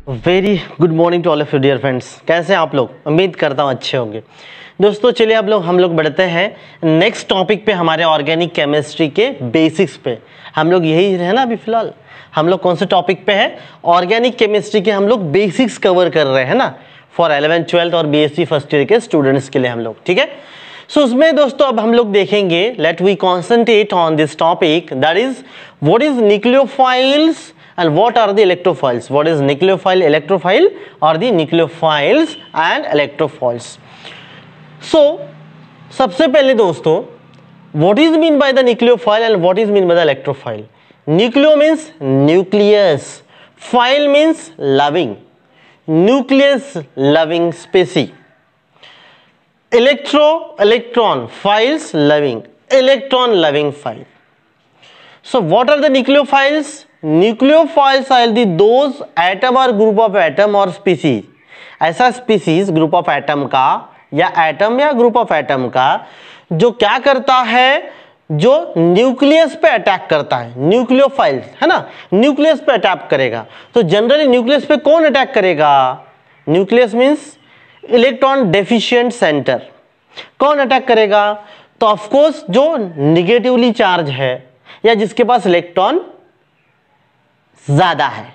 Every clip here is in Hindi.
Very good morning to all of you dear friends. कैसे हैं आप लोग? उम्मीद करता हूँ अच्छे होंगे। दोस्तों चलिए हम लोग बढ़ते हैं नेक्स्ट टॉपिक पे, हमारे ऑर्गेनिक केमिस्ट्री के बेसिक्स पे। हम लोग यही है ना अभी फिलहाल। हम लोग कौन से टॉपिक पे है? ऑर्गेनिक केमिस्ट्री के हम लोग बेसिक्स कवर कर रहे हैं ना, फॉर 11th 12th और बीएससी फर्स्ट ईयर के स्टूडेंट्स के लिए हम लोग, ठीक है। सो उसमें दोस्तों अब हम लोग देखेंगे, let we concentrate on this topic, that is what is nucleophiles and what are the electrophiles. What is nucleophile, electrophile, or the nucleophiles and electrophiles. So सबसे पहले दोस्तों, what is mean by the nucleophile and what is mean by the electrophile? Nucleo means nucleus, phile means loving, nucleus loving species, electron philes loving, electron loving phile. So what are the nucleophiles? Nucleophiles are those atom or group of atom or species, ऐसा species group of atom का या atom या group of atom का जो क्या करता है, जो न्यूक्लियस पे अटैक करता है। न्यूक्लियोफाइल्स है ना, न्यूक्लियस पे अटैक करेगा। तो जनरली न्यूक्लियस पे कौन अटैक करेगा? Nucleus means electron deficient centre. कौन अटैक करेगा? तो ऑफकोर्स जो निगेटिवली चार्ज है या जिसके पास इलेक्ट्रॉन ज्यादा है,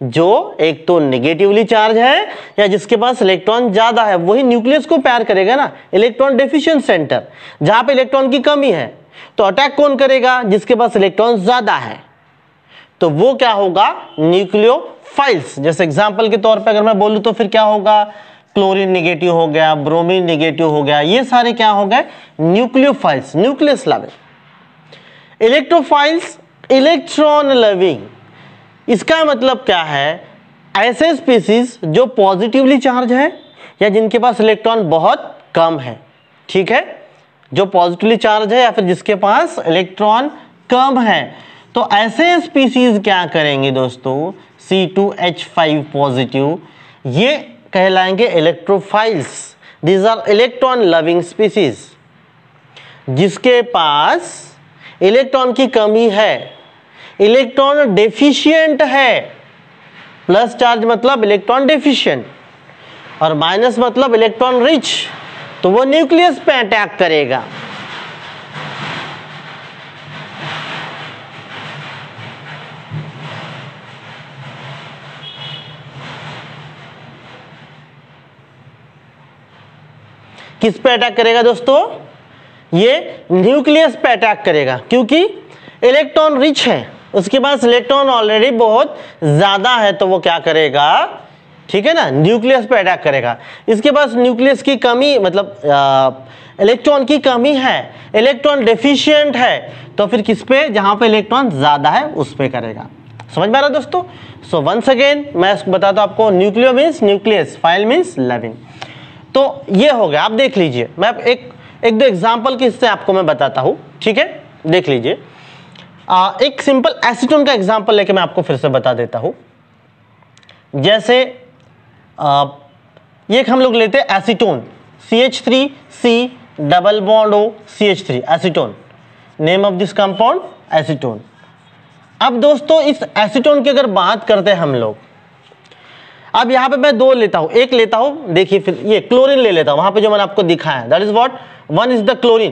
जो एक तो नेगेटिवली चार्ज है या जिसके पास इलेक्ट्रॉन ज्यादा है, वही न्यूक्लियस को प्यार करेगा ना। इलेक्ट्रॉन डेफिशिएंट सेंटर, जहां पे इलेक्ट्रॉन की कमी है, तो अटैक कौन करेगा? जिसके पास इलेक्ट्रॉन ज्यादा है। तो वो क्या होगा? न्यूक्लियोफाइल्स। जैसे एग्जांपल के तौर पे अगर मैं बोलूं तो फिर क्या होगा? क्लोरीन नेगेटिव हो गया, ब्रोमीन नेगेटिव हो गया, ये सारे क्या हो गए? Nucleophiles, nucleus loving. Electrophiles, electron loving. इसका मतलब क्या है? ऐसे स्पीसीज जो पॉजिटिवली चार्ज है या जिनके पास इलेक्ट्रॉन बहुत कम है, ठीक है, जो पॉजिटिवली चार्ज है या फिर जिसके पास इलेक्ट्रॉन कम है, तो ऐसे स्पीसीज क्या करेंगे दोस्तों? C2H5 पॉजिटिव, ये कहलाएंगे electrophiles. These are electron loving species. जिसके पास इलेक्ट्रॉन की कमी है, इलेक्ट्रॉन डेफिशिएंट है, प्लस चार्ज मतलब इलेक्ट्रॉन डेफिशिएंट और माइनस मतलब इलेक्ट्रॉन रिच, तो वो न्यूक्लियस पे अटैक करेगा। किस पे अटैक करेगा दोस्तों? ये न्यूक्लियस पे अटैक करेगा, क्योंकि इलेक्ट्रॉन रिच है, उसके पास इलेक्ट्रॉन ऑलरेडी बहुत ज्यादा है, तो वो क्या करेगा? ठीक है ना, न्यूक्लियस पे अटैक करेगा। इसके पास न्यूक्लियस की कमी मतलब इलेक्ट्रॉन की कमी है, इलेक्ट्रॉन डेफिशिएंट है, तो फिर किस पे? जहां पे इलेक्ट्रॉन ज्यादा है उस पे करेगा। समझ में आ रहा है दोस्तों? सो वंस अगेन मैं बताता हूं आपको, nucleo means nucleus, file means loving. तो ये हो गया। आप देख लीजिए, मैं एक दो एग्जाम्पल के इससे आपको मैं बताता हूं, ठीक है, देख लीजिए। एक सिंपल एसीटोन का एग्जांपल लेके मैं आपको फिर से बता देता हूं। जैसे ये हम लोग लेते हैं acetone, CH3C double bond O CH3, acetone, name of this compound acetone. अब दोस्तों इस एसीटोन की अगर बात करते हैं हम लोग, अब यहां पे मैं दो लेता हूं, एक लेता हूं, देखिए फिर ये क्लोरीन ले लेता हूं, वहां पे जो मैंने आपको दिखाया, that is what, one is the chlorine,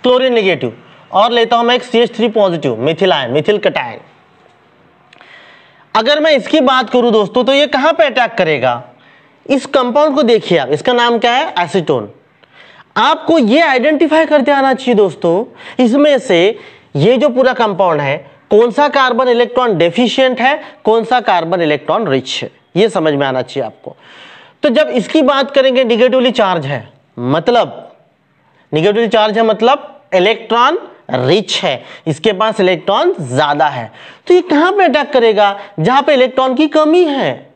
chlorine negative, और लेता हूं मैं एक CH3 positive, Mithil ion, Mithil cation. अगर मैं इसकी बात करूं दोस्तों, तो ये कहां पे अटैक करेगा? इस कंपाउंड को देखिए आप, इसका नाम क्या है? एसीटोन। आपको ये आइडेंटिफाई करते आना चाहिए दोस्तों, इसमें से ये जो पूरा कंपाउंड है, कौन सा कार्बन इलेक्ट्रॉन डेफिशिएंट है, कौन सा कार्बन इलेक्ट्रॉन रिच है, ये समझ में आना चाहिए आपको। तो जब इसकी बात करेंगे, निगेटिवली चार्ज है, मतलब निगेटिवली चार्ज है मतलब इलेक्ट्रॉन रिच है, इसके पास इलेक्ट्रॉन ज्यादा है, तो ये कहां पे अटैक करेगा? जहां पे इलेक्ट्रॉन की कमी है।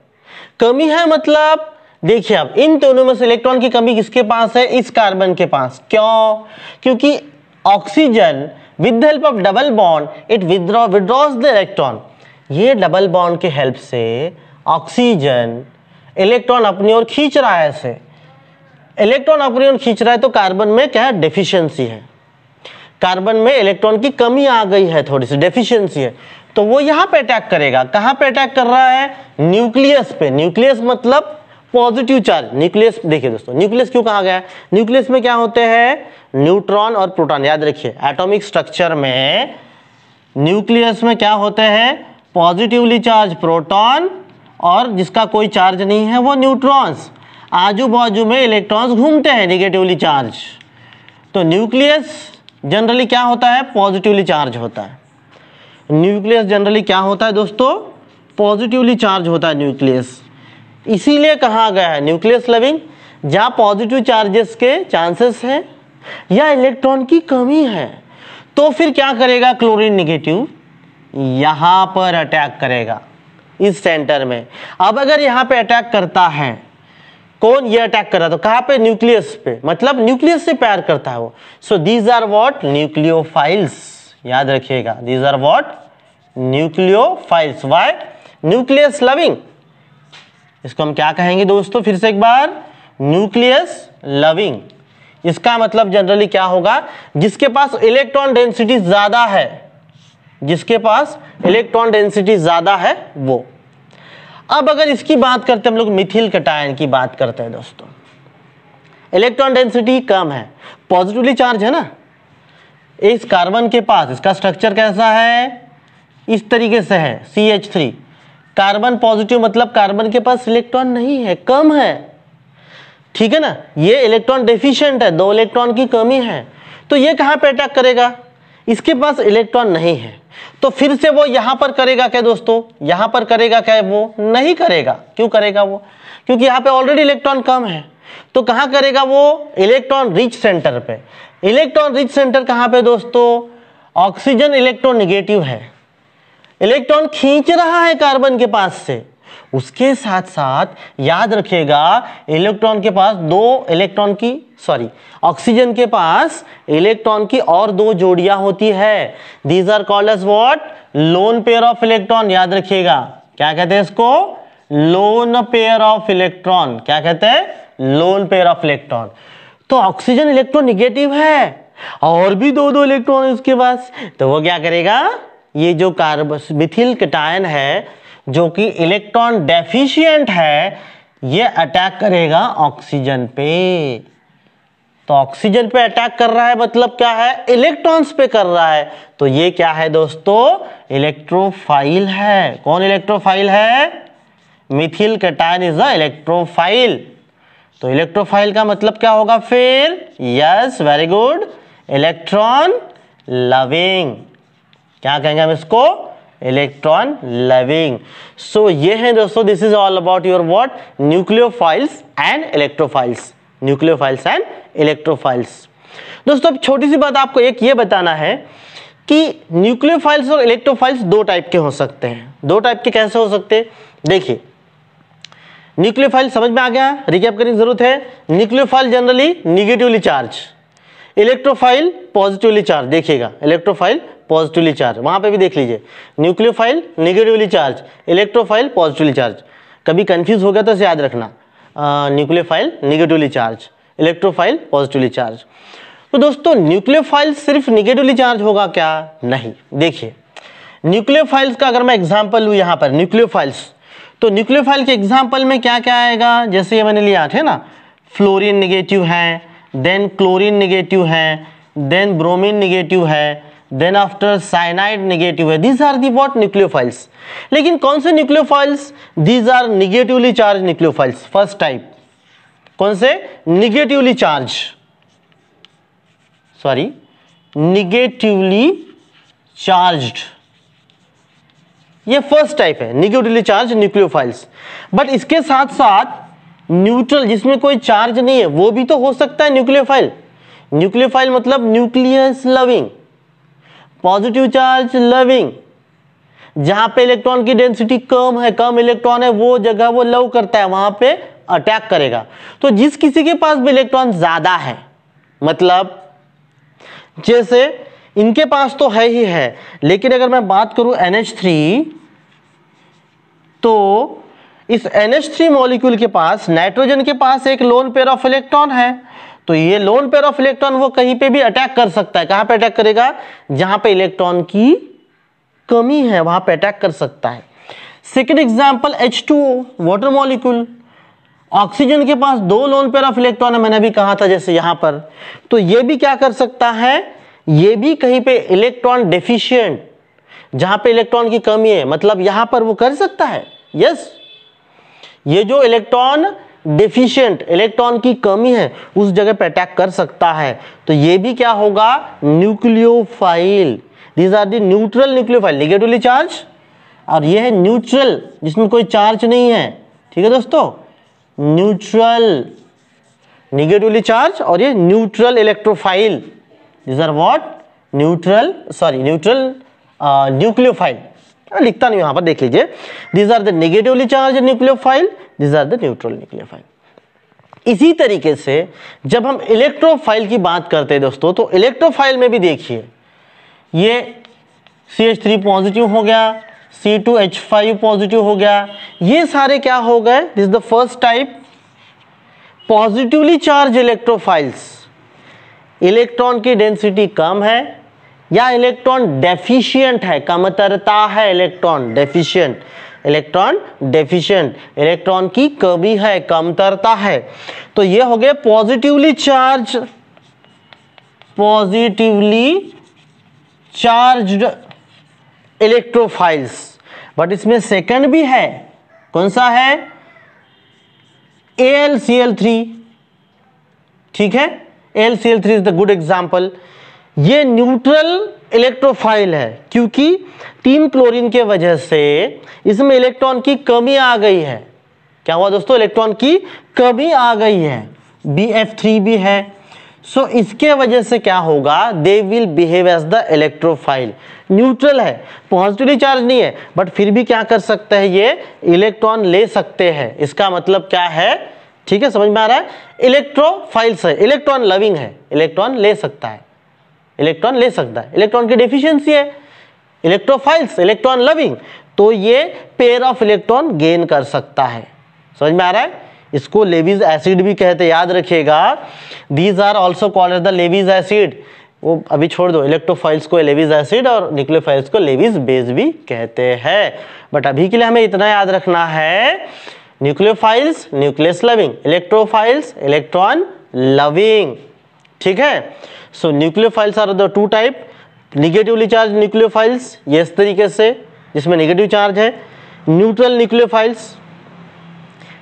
कमी है मतलब देखिए आप, इन दोनों में से इलेक्ट्रॉन की कमी किसके पास है? इस कार्बन के पास। क्यों? क्योंकि oxygen with the help of double bond it withdraws the electron. ये डबल बॉन्ड के हेल्प से ऑक्सीजन इलेक्ट्रॉन अपनी ओर खींच रहा है, ऐसे इलेक्ट्रॉन अपनी ओर खींच रहा है, तो कार्बन में क्या है? डेफिशिएंसी है। कार्बन में इलेक्ट्रॉन की कमी आ गई है, थोड़ी सी डेफिशिएंसी है, तो वो यहाँ पे अटैक करेगा। कहाँ पे अटैक कर रहा है? न्यूक्लियस पे। न्यूक्लियस मतलब पॉजिटिव चार्ज। न्यूक्लियस देखिए दोस्तों, न्यूक्लियस क्यों कहा गया है? न्यूक्लियस में क्या होते हैं? न्यूट्रॉन और प्रोटॉन। याद रखिए, एटॉमिक स्ट्रक्चर में न्यूक्लियस में क्या होते हैं? पॉजिटिवली चार्ज प्रोटॉन, और जिसका कोई चार्ज नहीं है वो न्यूट्रॉन्स। आजू बाजू में इलेक्ट्रॉन्स घूमते हैं नेगेटिवली चार्ज। तो न्यूक्लियस जनरली क्या होता है? पॉजिटिवली चार्ज होता है। न्यूक्लियस जनरली क्या होता है दोस्तों? पॉजिटिवली चार्ज होता है न्यूक्लियस। इसीलिए कहा गया है न्यूक्लियस लविंग, जहाँ पॉजिटिव चार्जेस के चांसेस हैं या इलेक्ट्रॉन की कमी है, तो फिर क्या करेगा? क्लोरीन निगेटिव यहां पर अटैक करेगा, इस सेंटर में। अब अगर यहां पे अटैक करता है, कौन? ये अटैक कर रहा, तो कहां पे? न्यूक्लियस पे, मतलब न्यूक्लियस से प्यार करता है वो। So these are what? Nucleophiles. याद रखिएगा, these are what? Nucleophiles. Why? Nucleus loving. इसको हम क्या कहेंगे दोस्तों? फिर से एक बार, न्यूक्लियस लविंग। इसका मतलब जनरली क्या होगा? जिसके पास इलेक्ट्रॉन डेंसिटी ज्यादा है, जिसके पास इलेक्ट्रॉन डेंसिटी ज्यादा है वो। अब अगर इसकी बात करते हैं हम लोग, मिथिल कटायन की बात करते हैं दोस्तों। इलेक्ट्रॉन डेंसिटी कम है, पॉजिटिवली चार्ज है ना। इस कार्बन के पास, इसका स्ट्रक्चर कैसा है? इस तरीके से है, CH3। कार्बन पॉजिटिव मतलब कार्बन के पास इलेक्ट्रॉन नहीं है, कम है, ठीक है ना। ये इलेक्ट्रॉन डेफिशिएंट है, 2 इलेक्ट्रॉन की कमी है। तो ये कहां पे अटैक करेगा? इसके पास इलेक्ट्रॉन नहीं है, तो फिर से वो यहां पर करेगा क्या दोस्तों? यहां पर करेगा क्या? वो नहीं करेगा। क्यों करेगा वो? क्योंकि यहां पे ऑलरेडी इलेक्ट्रॉन कम है। तो कहां करेगा वो? इलेक्ट्रॉन रिच सेंटर पे। इलेक्ट्रॉन रिच सेंटर कहां पे दोस्तों? ऑक्सीजन इलेक्ट्रॉन निगेटिव है, इलेक्ट्रॉन खींच रहा है कार्बन के पास से। उसके साथ साथ याद रखिएगा, इलेक्ट्रॉन के पास ऑक्सीजन के पास इलेक्ट्रॉन की और 2 जोड़ियां होती है। These are called as what? Lone pair of electron. याद रखिएगा, क्या कहते हैं इसको? Lone pair of electron. क्या कहते हैं? Lone pair of electron. तो ऑक्सीजन इलेक्ट्रॉन निगेटिव है और भी 2 इलेक्ट्रॉन है उसके पास, तो वो क्या करेगा? ये जो मिथिल कटायन है, जो कि इलेक्ट्रॉन डेफिशिएंट है, ये अटैक करेगा ऑक्सीजन पे। तो ऑक्सीजन पे अटैक कर रहा है मतलब क्या है? इलेक्ट्रॉन्स पे कर रहा है। तो ये क्या है दोस्तों? इलेक्ट्रोफाइल है। कौन इलेक्ट्रोफाइल है? Mithil cation is a electrophile. तो इलेक्ट्रोफाइल का मतलब क्या होगा फिर? Yes, very good, electron loving. क्या कहेंगे हम इसको? Electron loving. सो ये है दोस्तों, this is all about your what? Nucleophiles and electrophiles. Nucleophiles and electrophiles. दोस्तों अब छोटी सी बात आपको एक ये बताना है कि न्यूक्लियोफाइल्स और इलेक्ट्रोफाइल्स 2 टाइप के हो सकते हैं। 2 टाइप के कैसे हो सकते हैं? देखिए, न्यूक्लियोफाइल समझ में आ गया, रिकैप करने की जरूरत है। Nucleophile generally negatively charge, electrophile positively charge. देखिएगा, इलेक्ट्रोफाइल पॉजिटिवली चार्ज, वहां पे भी देख लीजिए। Nucleophile negatively charge, electrophile positively charge. कभी कंफ्यूज हो गया तो इसे याद रखना, nucleophile negatively charge, electrophile positively charge. तो दोस्तों न्यूक्लियोफाइल सिर्फ निगेटिवली चार्ज होगा क्या? नहीं। देखिए, न्यूक्लियोफाइल्स का अगर मैं एग्जांपल लूं यहां पर, न्यूक्लियोफाइल्स, तो न्यूक्लियोफाइल के एग्जांपल में क्या क्या आएगा? जैसे ये मैंने लिया है ना, फ्लोरीन निगेटिव है, देन क्लोरीन निगेटिव है, देन ब्रोमीन निगेटिव है, देन आफ्टर साइनाइड निगेटिव है। These are the what? Nucleophiles. लेकिन कौन से nucleophiles? These are negatively charge nucleophiles. First type कौन से? Negatively charge, sorry, negatively charged, ये फर्स्ट टाइप है, निगेटिवली चार्ज न्यूक्लियोफाइल्स। बट इसके साथ साथ न्यूट्रल, जिसमें कोई चार्ज नहीं है, वो भी तो हो सकता है न्यूक्लियोफाइल। न्यूक्लियोफाइल मतलब nucleus loving, positive charge loving, जहां पे इलेक्ट्रॉन की डेंसिटी कम है, कम इलेक्ट्रॉन है, वो जगह वो लव करता है, वहां पे अटैक करेगा। तो जिस किसी के पास भी इलेक्ट्रॉन ज्यादा है, मतलब जैसे इनके पास तो है ही है, लेकिन अगर मैं बात करूं NH3, तो इस NH3 मॉलिक्यूल के पास, नाइट्रोजन के पास एक लोन पेयर ऑफ इलेक्ट्रॉन है, तो ये लोन पेयर ऑफ इलेक्ट्रॉन वो कहीं पे भी अटैक कर सकता है। कहां पे अटैक करेगा? जहां पे इलेक्ट्रॉन की कमी है वहां पे अटैक कर सकता है। Second example H2O, water molecule. Oxygen के पास 2 लोन पेयर ऑफ इलेक्ट्रॉन है, मैंने अभी कहा था जैसे यहां पर। तो ये भी क्या कर सकता है? ये भी कहीं पे इलेक्ट्रॉन डेफिशिएंट, जहां पे इलेक्ट्रॉन की कमी है, मतलब यहां पर वो कर सकता है। यस, ये जो इलेक्ट्रॉन डेफिशिएंट, इलेक्ट्रॉन की कमी है, उस जगह पे अटैक कर सकता है। तो ये भी क्या होगा? Nucleophile. These are the neutral nucleophile, negatively charge, और ये है न्यूट्रल जिसमें कोई चार्ज नहीं है। ठीक है दोस्तों, न्यूट्रल नेगेटिवली चार्ज, और ये neutral electrophile. These are what? Neutral nucleophile. लिखता नहीं, यहां पर देख लीजिए। These are the negatively charge nucleophile, these are the neutral nucleophile. इसी तरीके से जब हम इलेक्ट्रोफाइल की बात करते हैं दोस्तों, तो इलेक्ट्रोफाइल में भी देखिए, ये CH3 पॉजिटिव हो गया, C2H5 पॉजिटिव हो गया, ये सारे क्या हो गए? This is the first type, positively charge electrophiles. Electron की डेंसिटी कम है या इलेक्ट्रॉन डेफिशिएंट है, कमतरता है, इलेक्ट्रॉन डेफिशिएंट, इलेक्ट्रॉन की कमी है, कमतरता है। तो ये हो गए पॉजिटिवली चार्ज्ड इलेक्ट्रोफाइल्स। बट इसमें सेकंड भी है, कौन सा है? AlCl3। ठीक है, AlCl3 is the good example. ये न्यूट्रल इलेक्ट्रोफाइल है क्योंकि 3 क्लोरीन के वजह से इसमें इलेक्ट्रॉन की कमी आ गई है। क्या हुआ दोस्तों? इलेक्ट्रॉन की कमी आ गई है, BF3 भी है। सो इसके वजह से क्या होगा? They will behave as the electrophile. Neutral है, पॉजिटिवली चार्ज नहीं है, बट फिर भी क्या कर सकते हैं? ये इलेक्ट्रॉन ले सकते हैं। इसका मतलब क्या है? ठीक है, समझ में आ रहा है? इलेक्ट्रोफाइल्स है, इलेक्ट्रॉन लविंग है, इलेक्ट्रॉन ले सकता है, इलेक्ट्रॉन ले सकता है, इलेक्ट्रॉन की डेफिशिएंसी है। इलेक्ट्रोफाइल्स, इलेक्ट्रॉन लविंग, तो ये पेयर ऑफ इलेक्ट्रॉन गेन कर सकता है। समझ में आ रहा है? इसको लेविस एसिड भी कहते हैं, याद रखिएगा। These are also called as the Lewis acid. वो अभी छोड़ दो, इलेक्ट्रोफाइल्स को लेविस एसिड और न्यूक्लियोफाइल्स को लेविस बेस भी कहते हैं। बट अभी के लिए हमें इतना याद रखना है, nucleophiles nucleus loving, electrophiles electron loving. ठीक है, so nucleophiles are the 2 type, negatively charge nucleophiles, ये इस तरीके से जिसमें नेगेटिव चार्ज है। न्यूट्रल न्यूक्लियोफाइल्स,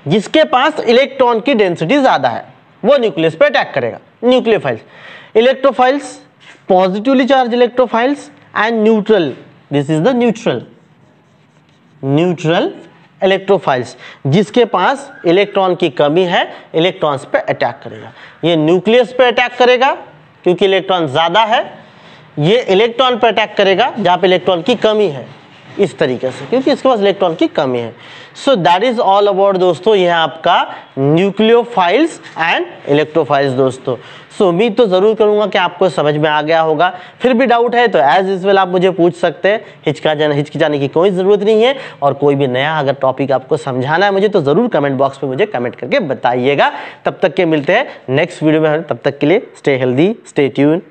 जिसके पास इलेक्ट्रॉन की डेंसिटी ज्यादा है, वो न्यूक्लियस पे अटैक करेगा, nucleophiles. Electrophiles, positively charge electrophiles, and neutral, this is the neutral electrophiles, जिसके पास इलेक्ट्रॉन की कमी है, इलेक्ट्रॉन्स पे अटैक करेगा। ये न्यूक्लियस पे अटैक करेगा क्योंकि इलेक्ट्रॉन ज्यादा है, ये इलेक्ट्रॉन पे अटैक करेगा जहां पे इलेक्ट्रॉन की कमी है, इस तरीके से, क्योंकि इसके पास इलेक्ट्रॉन की कमी है। So that is all about दोस्तों, यह आपका न्यूक्लियोफाइल्स एंड इलेक्ट्रोफाइल्स दोस्तों। सो उम्मीद तो जरूर करूंगा कि आपको समझ में आ गया होगा। फिर भी डाउट है तो एज यूजुअल आप मुझे पूछ सकते हैं, हिचकिचाने की कोई जरूरत नहीं है। और कोई भी नया अगर टॉपिक आपको समझाना है मुझे, तो जरूर कमेंट बॉक्स में मुझे कमेंट करके बताइएगा। तब तक के मिलते हैं नेक्स्ट वीडियो में, तब तक के लिए स्टे हेल्दी, स्टे ट्यून।